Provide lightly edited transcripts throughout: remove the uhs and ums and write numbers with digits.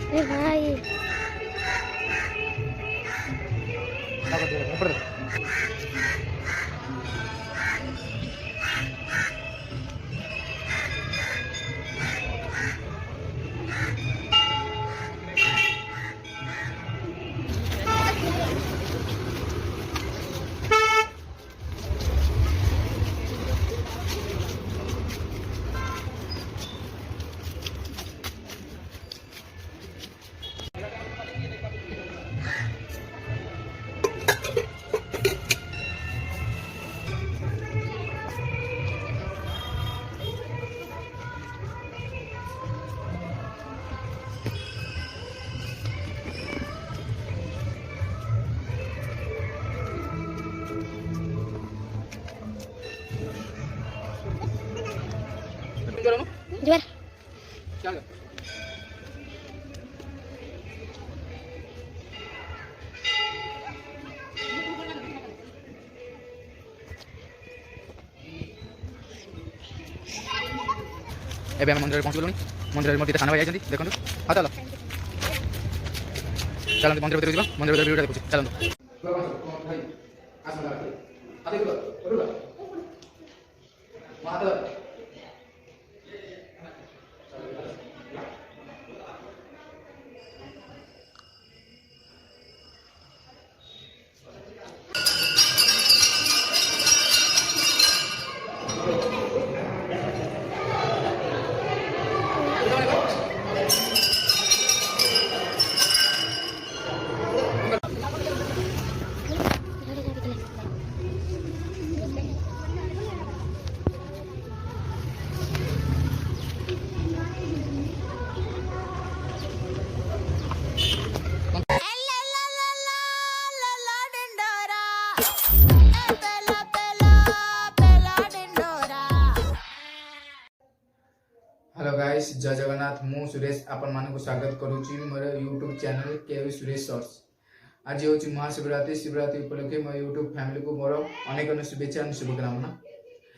ए भाई जुआर चल एबे हम मंदिर पहुंच गलुनी मंदिर में दिटा खाना भाई आइछन्ती देखंतु हा चलो चलंतु मंदिर भीतर जिबा मंदिर भीतर वीडियो देखुची चलंतु भाई आसमा आते गुलो रुला माता हेलो गाइस जय जगन्नाथ मु सुरेश आपण मानक स्वागत करूची मोर यूट्यूब चैनल kssureshshorts आज होची महाशिवरात्रि शिवरात्रि उपलक्षे मो यूट्यूब फैमिली को मोर अनेक अनेक शुभेच्छा और शुभकामना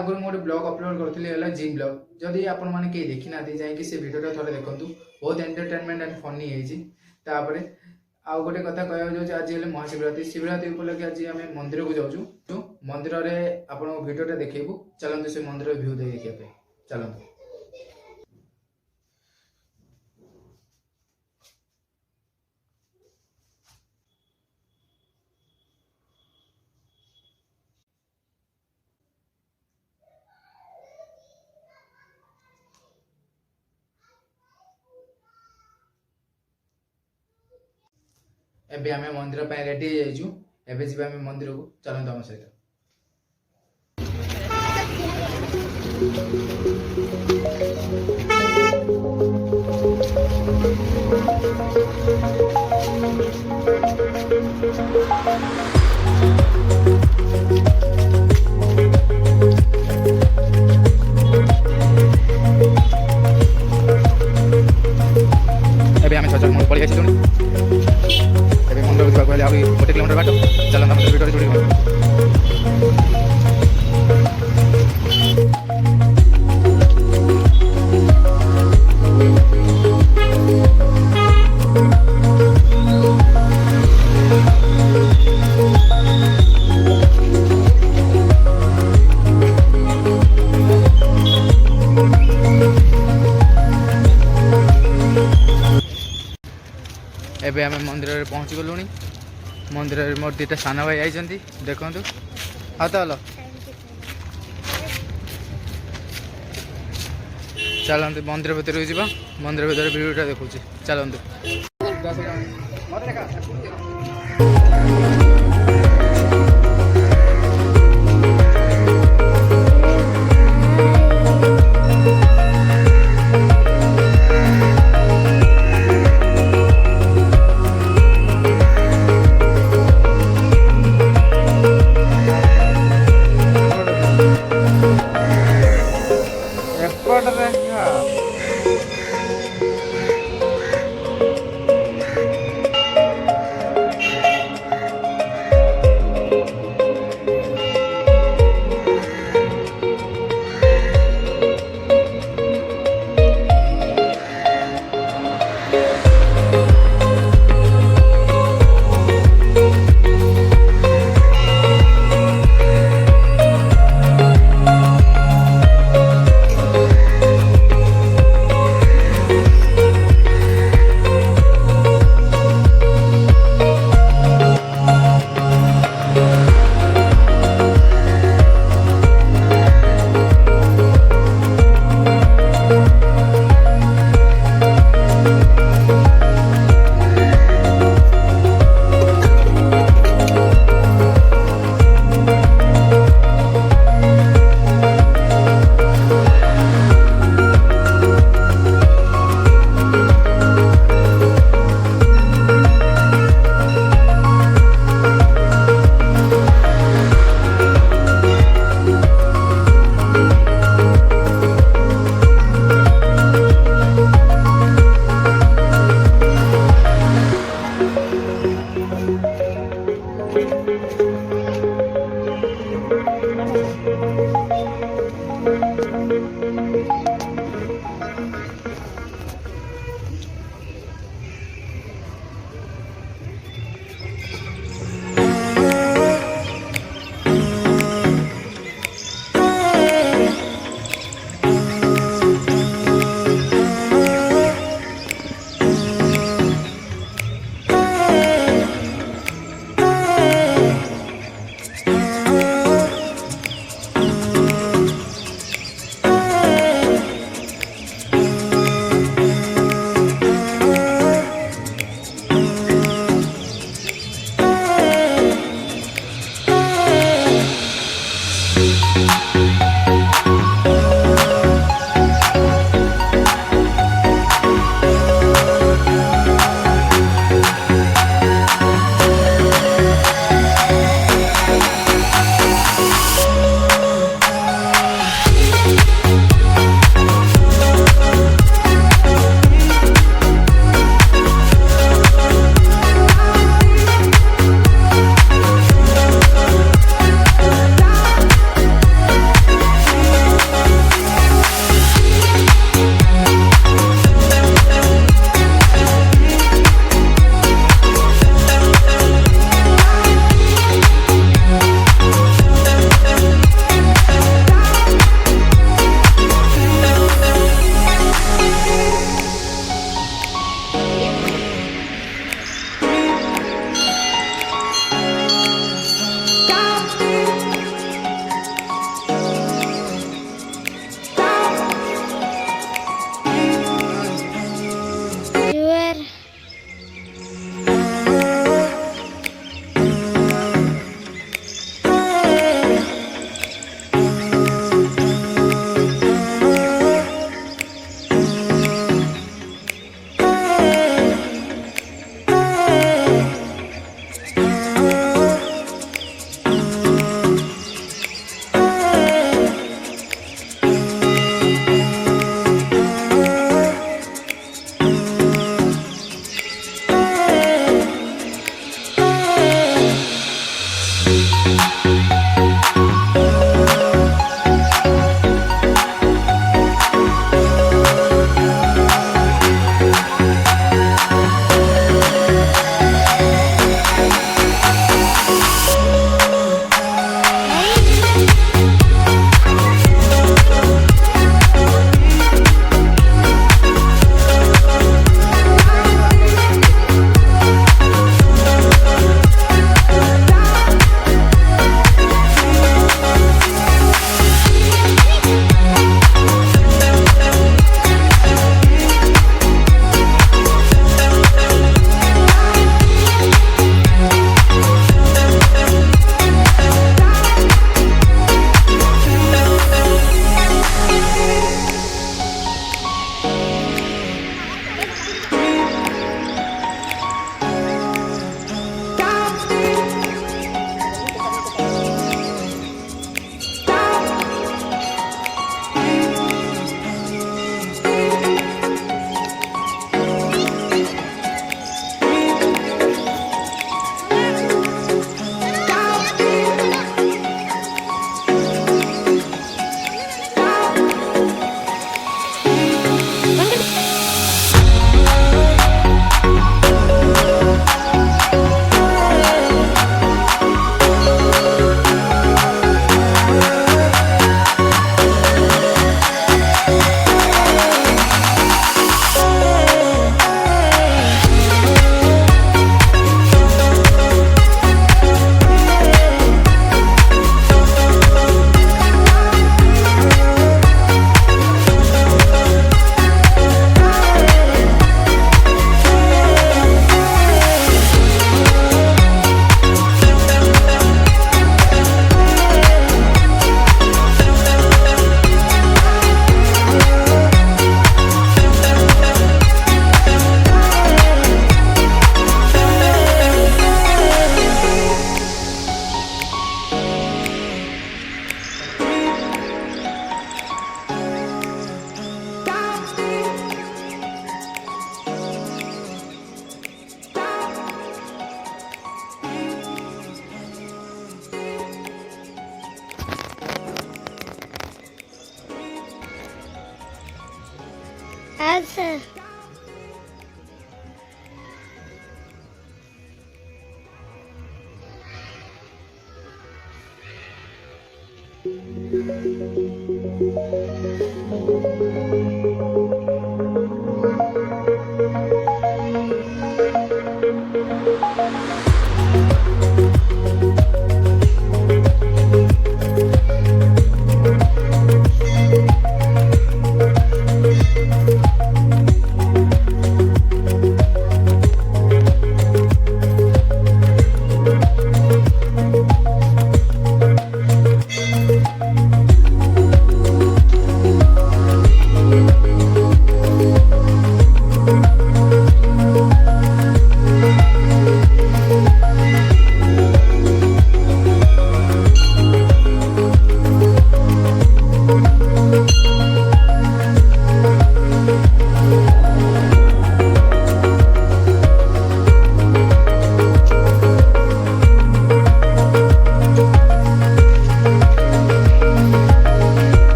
आगर मोर ब्लॉग अपलोड करथिले हला जिम ब्लॉग जदी आपण माने के देखि ना दे जाय कि से वीडियो थोड़े देखंतु बहुत एंटरटेनमेंट एंड फनी हेजी तापरे आउ गोटे कथा कहयो जो आज हेले महाशिवरात्रि शिवरात्रि उपलक्षे आज हमें मंदिर को जाउछु तो मंदिर रे आपण वीडियोटा देखैबु चलंतु से मंदिर व्यू देखिया पे चलंतु एबे आमे मंदिर पे रेडी हो जाइछु एबे जिबा आमे मंदिर को चलंतु हम सहित एबे आमे छजर मन पड़ी आइछु पहले अभी 1 किलोमीटर बाट चलना हम वीडियो जुड़ी एबे आम मंदिर में पहुँची गलुनी मंदिर में मोर दीटा सान भाई आई देखु हाँ तो हलो चलते मंदिर भीतर जावा मंदिर भीतर वीडियोटा देखुची चलते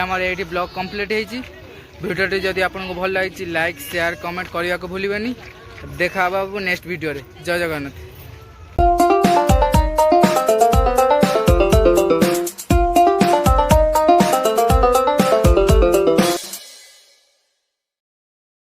आमर ये ब्लॉग कंप्लीट होती भिडियो जदि आपको भल लगी लाइक शेयर कमेंट करने को भूलें देखा नेक्स्ट वीडियो जय जगन्नाथ।